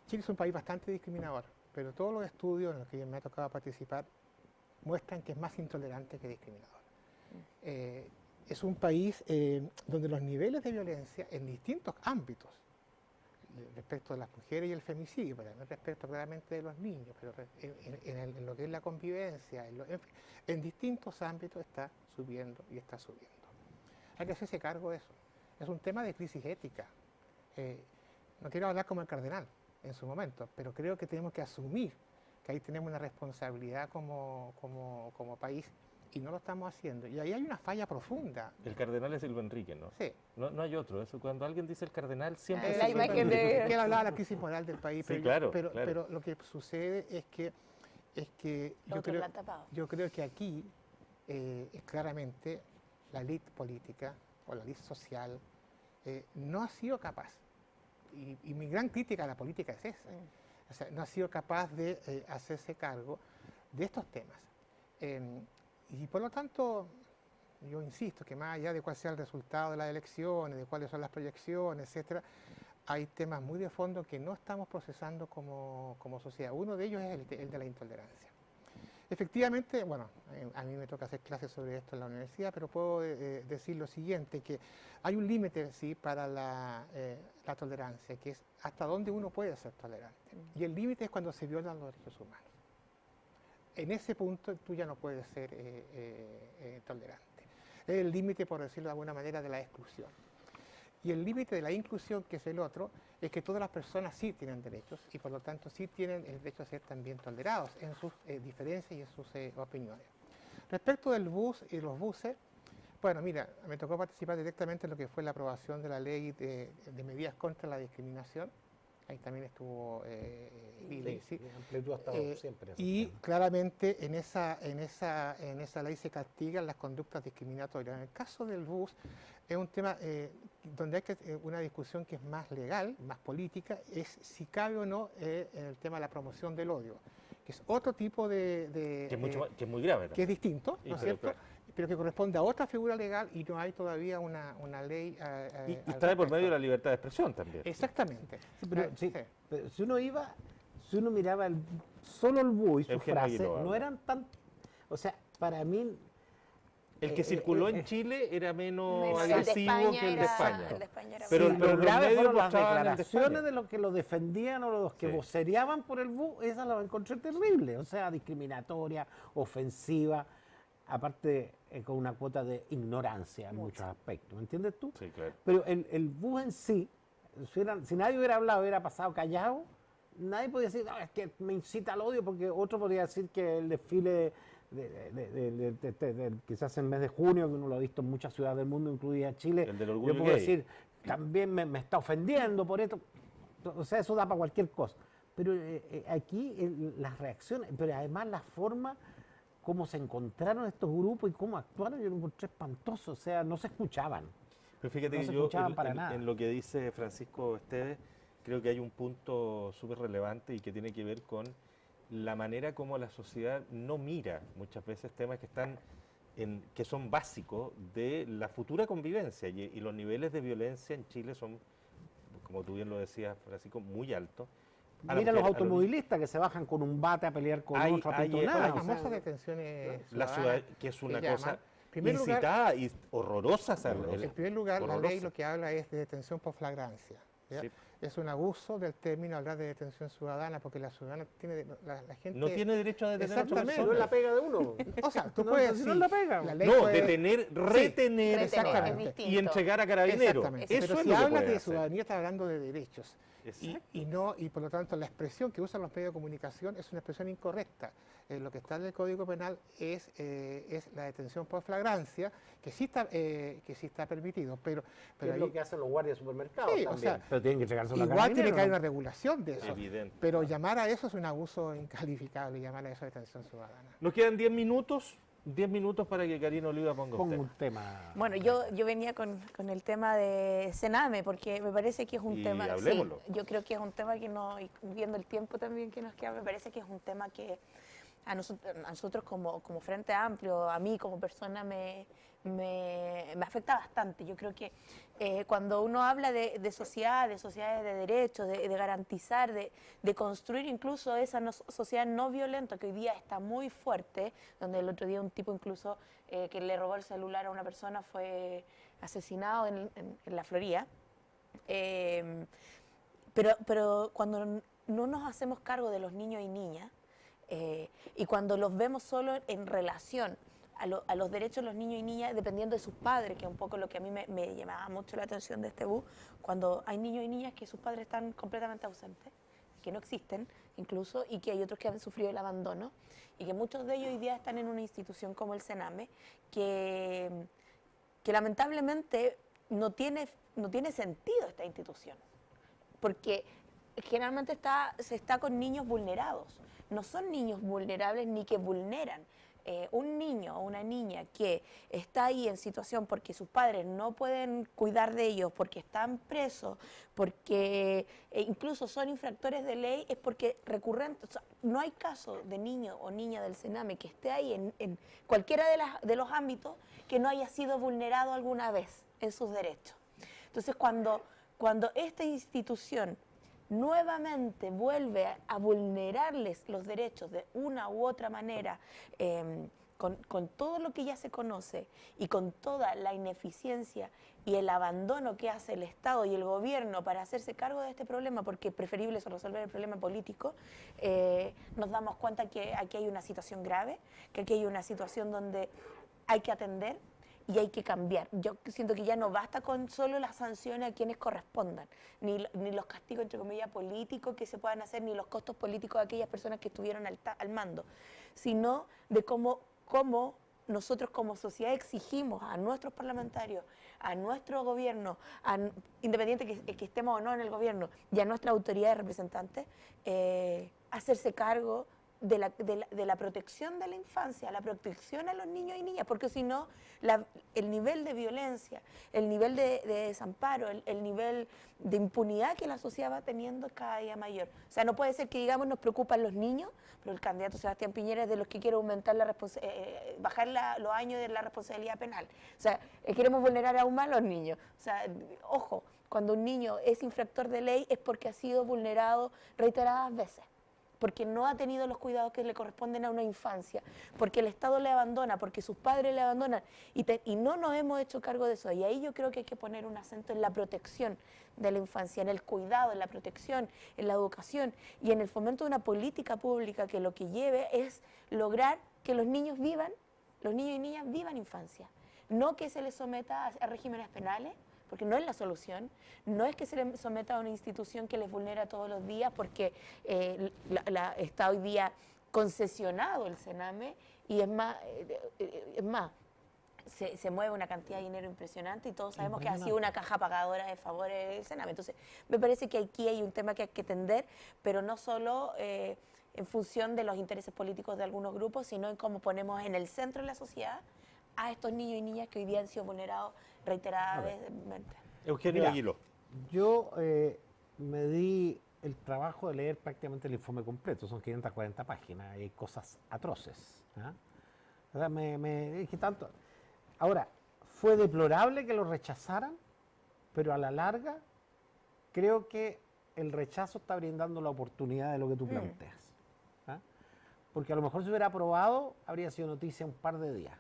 Chile es un país bastante discriminador, pero todos los estudios en los que me ha tocado participar muestran que es más intolerante que discriminador. Es un país donde los niveles de violencia en distintos ámbitos, respecto de las mujeres y el femicidio, pero no respecto claramente de los niños, pero en lo que es la convivencia, en distintos ámbitos está subiendo y está subiendo. Hay que hacerse cargo de eso. Es un tema de crisis ética. No quiero hablar como el cardenal en su momento, pero creo que tenemos que asumir que ahí tenemos una responsabilidad como país, y no lo estamos haciendo. Y ahí hay una falla profunda. El cardenal es Silva Enrique, ¿no? Sí. No hay otro. Eso, cuando alguien dice el cardenal, siempre es La Silva imagen Enrique. de- Quiero hablar de la crisis moral del país, Sí, pero, claro. pero lo que sucede es que Otros la han tapado. yo creo que aquí es claramente la élite política o la élite social no ha sido capaz, y mi gran crítica a la política es esa, o sea, no ha sido capaz de hacerse cargo de estos temas. Y por lo tanto, yo insisto que más allá de cuál sea el resultado de las elecciones, de cuáles son las proyecciones, etcétera, hay temas muy de fondo que no estamos procesando como sociedad. Uno de ellos es el de la intolerancia. Efectivamente, bueno, a mí me toca hacer clases sobre esto en la universidad, pero puedo decir lo siguiente, que hay un límite, sí, para la tolerancia, que es hasta dónde uno puede ser tolerante. Y el límite es cuando se violan los derechos humanos. En ese punto tú ya no puedes ser tolerante. Es el límite, por decirlo de alguna manera, de la exclusión. Y el límite de la inclusión, que es el otro, es que todas las personas sí tienen derechos y por lo tanto sí tienen el derecho a ser también tolerados en sus diferencias y en sus opiniones. Respecto del bus y los buses, bueno, mira, me tocó participar directamente en lo que fue la aprobación de la ley de medidas contra la discriminación. Ahí también estuvo Billy, sí. Amplitud ha estado siempre. Y claramente en esa ley se castigan las conductas discriminatorias. En el caso del bus es un tema donde hay una discusión que es más legal, más política, es si cabe o no en el tema de la promoción del odio, que es otro tipo Que es muy grave. que es distinto, Sí, ¿no es pero cierto? claro. Pero que corresponde a otra figura legal y no hay todavía una ley. Y al está de por respecto. medio la libertad de expresión también. Exactamente. Sí, pero, Sí. pero si uno miraba solo el bus y sus Eugenio frases, Aguilar. no eran tan... O sea, para mí... El que circuló en Chile era menos Menos, el de agresivo España que el de era- España. el de España era Pero- sí, pero lo los grave medios fueron las mostraban el de declaraciones España. de los que lo defendían o los que Sí. vocereaban por el bus, esas las encontré terribles, o sea, discriminatoria, ofensiva, aparte con una cuota de ignorancia en muchos aspectos, ¿me entiendes tú? Sí, claro. Pero el bus en sí, si nadie hubiera hablado, hubiera pasado callado, nadie podía decir, no, es que me incita al odio, porque otro podría decir que el desfile quizás en el mes de junio, que uno lo ha visto en muchas ciudades del mundo, incluida Chile, El del orgullo yo puedo gay. decir, también me está ofendiendo por esto, o sea, eso da para cualquier cosa. Pero aquí las reacciones, pero además la forma cómo se encontraron estos grupos y cómo actuaron, yo lo encontré espantoso, o sea, no se escuchaban. Pero fíjate No que se yo, escuchaban para nada. en lo que dice Francisco Esteves, creo que hay un punto súper relevante y que tiene que ver con la manera como la sociedad no mira muchas veces temas que están que son básicos de la futura convivencia, y los niveles de violencia en Chile son, como tú bien lo decías, Francisco, muy altos. A la Mira los mujer, a automovilistas que se bajan con un bate a pelear con Hay- otro a hay- pitonada, Las hay- o sea, famosas detenciones la ciudad, ciudadanas, que es una que cosa, llaman, primer lugar, incitada y horrorosa. en primer lugar, la ley horrorosa. lo que habla es de detención por flagrancia. ¿ya? Sí. Es un abuso del término hablar de detención ciudadana, porque la ciudadana tiene, la gente... No tiene derecho a detener a otra Exactamente. Si no es la persona. pega de uno. O sea, tú No, puedes si no decir, es la pega. la ley No, puede- retener, Retener, exactamente. es y distinto. entregar a carabineros. Exactamente. Eso Pero es si lo que hablas puede de hacer. ciudadanía, está hablando de derechos. Exacto. Y por lo tanto, la expresión que usan los medios de comunicación es una expresión incorrecta. Lo que está en el Código Penal es la detención por flagrancia, que sí está permitido, pero Que es ahí lo que hacen los guardias de supermercados Sí, o también. sea, pero tienen que entregarse a la igual tiene que haber una carabinero, regulación de eso. Evidente. Pero llamar a eso es un abuso incalificable, llamar a eso detención ciudadana. Nos quedan 10 minutos. 10 minutos para que Karina Oliva ponga ¿no? un Con un tema. tema. Bueno, yo venía con el tema de Sename, porque me parece que es un Y tema... hablémoslo. Sí, yo creo que es un tema que no, y viendo el tiempo también que nos queda, me parece que es un tema que a nosotros como Frente Amplio, a mí como persona me afecta bastante. Yo creo que cuando uno habla de sociedades de derechos, de garantizar, de construir incluso esa sociedad no violenta que hoy día está muy fuerte, donde el otro día un tipo incluso que le robó el celular a una persona fue asesinado en la Florida. Pero cuando no nos hacemos cargo de los niños y niñas, y cuando los vemos solo en relación a los derechos de los niños y niñas, dependiendo de sus padres, que es un poco lo que a mí me llamaba mucho la atención de este bus, cuando hay niños y niñas que sus padres están completamente ausentes, que no existen incluso, y que hay otros que han sufrido el abandono, y que muchos de ellos hoy día están en una institución como el Sename, que lamentablemente no tiene sentido esta institución, porque generalmente se está con niños vulnerados. No son niños vulnerables ni que vulneran. Un niño o una niña que está ahí en situación porque sus padres no pueden cuidar de ellos, porque están presos, porque incluso son infractores de ley, es porque recurrente, o sea, no hay caso de niño o niña del Sename que esté ahí en cualquiera de los ámbitos que no haya sido vulnerado alguna vez en sus derechos. Entonces, cuando esta institución nuevamente vuelve a vulnerarles los derechos de una u otra manera, con todo lo que ya se conoce y con toda la ineficiencia y el abandono que hace el Estado y el gobierno para hacerse cargo de este problema, porque es preferible resolver el problema político, nos damos cuenta que aquí hay una situación grave, que aquí hay una situación donde hay que atender y hay que cambiar. Yo siento que ya no basta con solo las sanciones a quienes correspondan, ni los castigos, entre comillas, políticos que se puedan hacer, ni los costos políticos de aquellas personas que estuvieron al mando, sino de cómo nosotros como sociedad exigimos a nuestros parlamentarios, a nuestro gobierno, independiente que estemos o no en el gobierno, y a nuestras autoridades representantes, hacerse cargo de la protección de la infancia, la protección a los niños y niñas, porque si no, el nivel de violencia, el nivel de desamparo, el nivel de impunidad que la sociedad va teniendo es cada día mayor. O sea, no puede ser que, digamos, nos preocupan los niños, pero el candidato Sebastián Piñera es de los que quiere aumentar bajar los años de la responsabilidad penal. O sea, queremos vulnerar aún más a los niños. O sea, ojo, cuando un niño es infractor de ley es porque ha sido vulnerado reiteradas veces, porque no ha tenido los cuidados que le corresponden a una infancia, porque el Estado le abandona, porque sus padres le abandonan, y no nos hemos hecho cargo de eso. Y ahí yo creo que hay que poner un acento en la protección de la infancia, en el cuidado, en la protección, en la educación y en el fomento de una política pública que lo que lleve es lograr que los niños y niñas vivan infancia, no que se les someta a regímenes penales, porque no es la solución, no es que se les someta a una institución que les vulnera todos los días, porque está hoy día concesionado el Sename, y es más, se mueve una cantidad de dinero impresionante y todos sabemos que ha sido una caja pagadora de favores del Sename. Entonces, me parece que aquí hay un tema que hay que atender, pero no solo en función de los intereses políticos de algunos grupos, sino en cómo ponemos en el centro de la sociedad a estos niños y niñas que hoy día han sido vulnerados reiteradamente. Eugenio Mira, Aguiló. Yo me di el trabajo de leer prácticamente el informe completo, son 540 páginas, hay cosas atroces. ¿Ah? O sea, me dije tanto. Ahora, fue deplorable que lo rechazaran, pero a la larga creo que el rechazo está brindando la oportunidad de lo que tú planteas. ¿Ah? Porque a lo mejor si hubiera aprobado, habría sido noticia un par de días.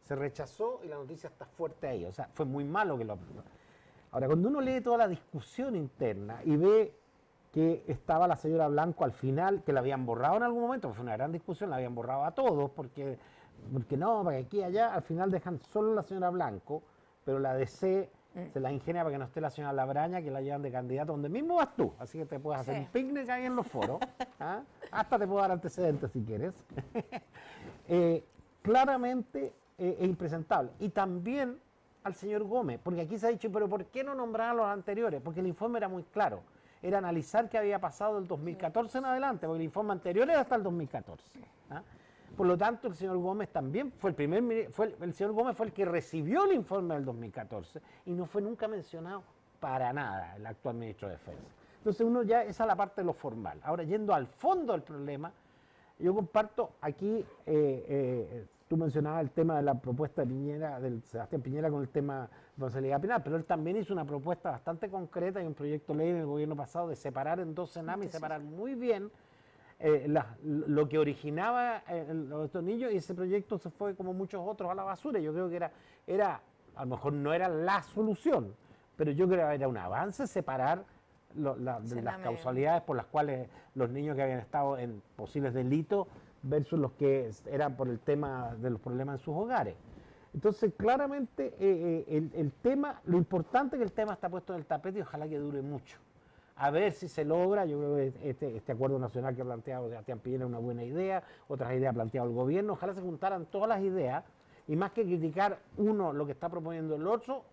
Se rechazó y la noticia está fuerte ahí. O sea, fue muy malo que lo aprobó. Ahora, cuando uno lee toda la discusión interna y ve que estaba la señora Blanco al final, que la habían borrado en algún momento, fue una gran discusión, la habían borrado a todos, porque no, para que aquí y allá, al final dejan solo la señora Blanco, pero la DC se la ingenia para que no esté la señora Labraña, que la llevan de candidata donde mismo vas tú, así que te puedes hacer un picnic ahí en los foros, ¿ah? Hasta te puedo dar antecedentes si quieres. Claramente es impresentable. Y también al señor Gómez, porque aquí se ha dicho, pero ¿por qué no nombrar a los anteriores? Porque el informe era muy claro, era analizar qué había pasado del 2014 en adelante, porque el informe anterior era hasta el 2014. ¿Ah? Por lo tanto, el señor Gómez también fue el señor Gómez fue el que recibió el informe del 2014 y no fue nunca mencionado para nada el actual ministro de Defensa. Entonces uno ya, esa es la parte de lo formal. Ahora, yendo al fondo del problema, yo comparto aquí, tú mencionabas el tema de la propuesta de Piñera, del Sebastián Piñera con el tema de responsabilidad penal, pero él también hizo una propuesta bastante concreta y un proyecto de ley en el gobierno pasado de separar en dos cenames y separar muy bien lo que originaba estos niños, y ese proyecto se fue como muchos otros a la basura. Yo creo que era a lo mejor no era la solución, pero yo creo que era un avance separar las causalidades por las cuales los niños que habían estado en posibles delitos versus los que eran por el tema de los problemas en sus hogares. Entonces, claramente, el tema, lo importante es que el tema está puesto en el tapete y ojalá que dure mucho. A ver si se logra. Yo creo que este acuerdo nacional que ha planteado Sebastián Piñera es una buena idea, otras ideas planteado el gobierno, ojalá se juntaran todas las ideas y más que criticar uno lo que está proponiendo el otro,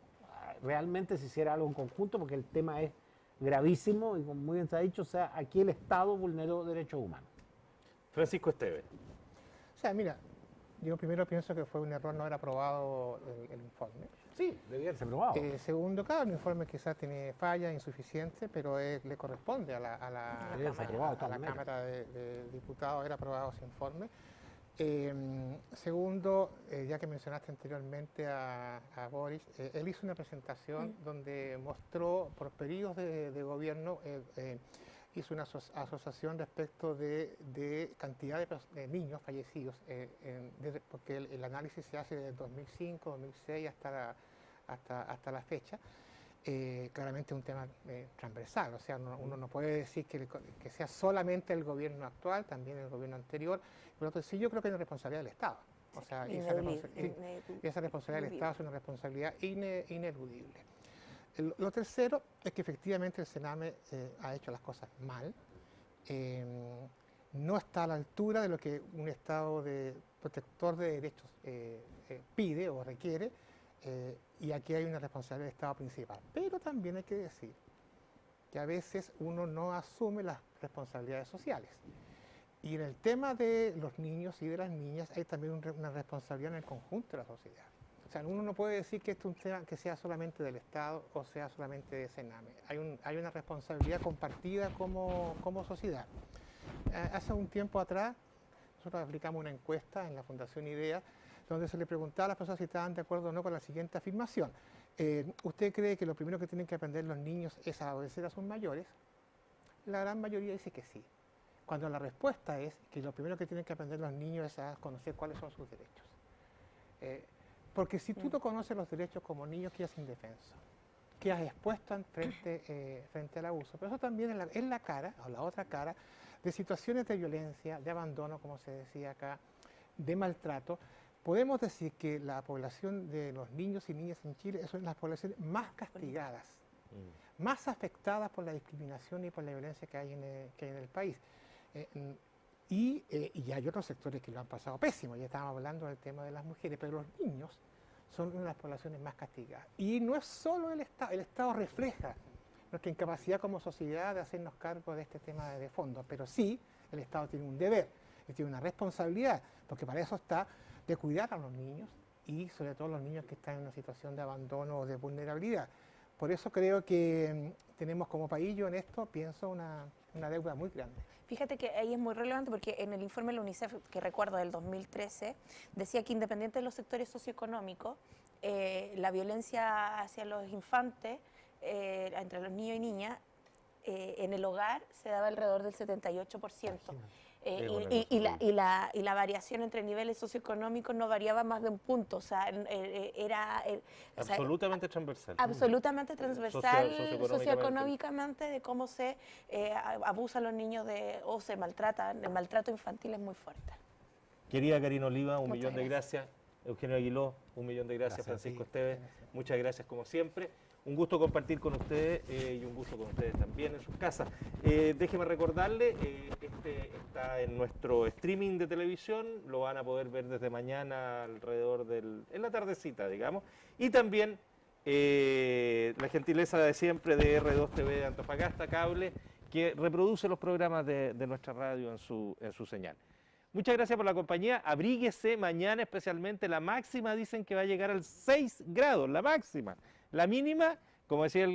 realmente se hiciera algo en conjunto, porque el tema es gravísimo y como muy bien se ha dicho, o sea, aquí el Estado vulneró derechos humanos. Francisco Esteves. O sea, mira, yo primero pienso que fue un error no haber aprobado el informe. Sí, debía haberse aprobado. Segundo, claro, el informe quizás tiene fallas, insuficiente, pero le corresponde a la Cámara de Diputados haber aprobado ese informe. Segundo, ya que mencionaste anteriormente a Boris, él hizo una presentación donde mostró por periodos de gobierno, hizo una asociación respecto de cantidad de niños fallecidos, porque el análisis se hace desde 2005, 2006 hasta la fecha. Claramente es un tema transversal, o sea, uno no puede decir que sea solamente el gobierno actual, también el gobierno anterior. Por lo tanto, sí, yo creo que es una responsabilidad del Estado. O sea, y esa responsabilidad del Estado es una responsabilidad ineludible. Lo tercero es que efectivamente el Sename ha hecho las cosas mal, no está a la altura de lo que un Estado protector de derechos pide o requiere, y aquí hay una responsabilidad del Estado principal. Pero también hay que decir que a veces uno no asume las responsabilidades sociales. Y en el tema de los niños y de las niñas hay también una responsabilidad en el conjunto de la sociedad. O sea, uno no puede decir que esto es un tema que sea solamente del Estado o sea solamente de Sename. Hay una responsabilidad compartida como sociedad. Hace un tiempo atrás, nosotros aplicamos una encuesta en la Fundación IDEA, donde se le preguntaba a las personas si estaban de acuerdo o no con la siguiente afirmación. ¿Usted cree que lo primero que tienen que aprender los niños es a obedecer a sus mayores? La gran mayoría dice que sí. Cuando la respuesta es que lo primero que tienen que aprender los niños es a conocer cuáles son sus derechos. Porque si tú no conoces los derechos como niño, quedas indefenso, quedas expuesto frente al abuso. Pero eso también es la cara, o la otra cara, de situaciones de violencia, de abandono, como se decía acá, de maltrato. Podemos decir que la población de los niños y niñas en Chile es una de las poblaciones más castigadas, más afectadas por la discriminación y por la violencia que hay en el país. Y hay otros sectores que lo han pasado pésimo, ya estábamos hablando del tema de las mujeres, pero los niños son una de las poblaciones más castigadas. Y no es solo el Estado refleja nuestra incapacidad como sociedad de hacernos cargo de este tema de fondo, pero sí el Estado tiene un deber, tiene una responsabilidad, porque para eso está de cuidar a los niños y sobre todo los niños que están en una situación de abandono o de vulnerabilidad. Por eso creo que tenemos como país, yo en esto pienso una deuda muy grande. Fíjate que ahí es muy relevante porque en el informe de la UNICEF, que recuerdo del 2013, decía que independiente de los sectores socioeconómicos, la violencia hacia los infantes, entre los niños y niñas, en el hogar se daba alrededor del 78%. Es una y, cosa y la variación entre niveles socioeconómicos no variaba más de un punto, o sea, era o sea, absolutamente transversal. absolutamente transversal socioeconómicamente. socioeconómicamente de cómo se abusa a los niños o se maltratan. El maltrato infantil es muy fuerte. Querida Karina Oliva, un Muchas millón de gracias. Eugenio Aguiló, un millón de gracias. Gracias a Francisco ti. Esteves, muchas gracias como siempre. Un gusto compartir con ustedes y un gusto con ustedes también en sus casas. Déjeme recordarle, este está en nuestro streaming de televisión, lo van a poder ver desde mañana alrededor en la tardecita, digamos. Y también la gentileza de siempre de R2 TV de Antofagasta, cable, que reproduce los programas de nuestra radio en su señal. Muchas gracias por la compañía. Abríguese mañana, especialmente la máxima, dicen que va a llegar al 6 grados, la máxima. La mínima, como decía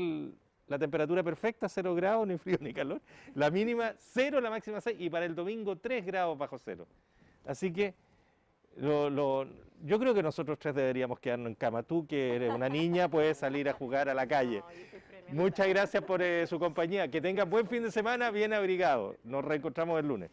la temperatura perfecta, 0 grados, ni frío ni calor. La mínima 0, la máxima 6 y para el domingo 3 grados bajo cero. Así que yo creo que nosotros tres deberíamos quedarnos en cama. Tú, que eres una niña, puedes salir a jugar a la calle. Muchas gracias por su compañía. Que tengan buen fin de semana, bien abrigado. Nos reencontramos el lunes.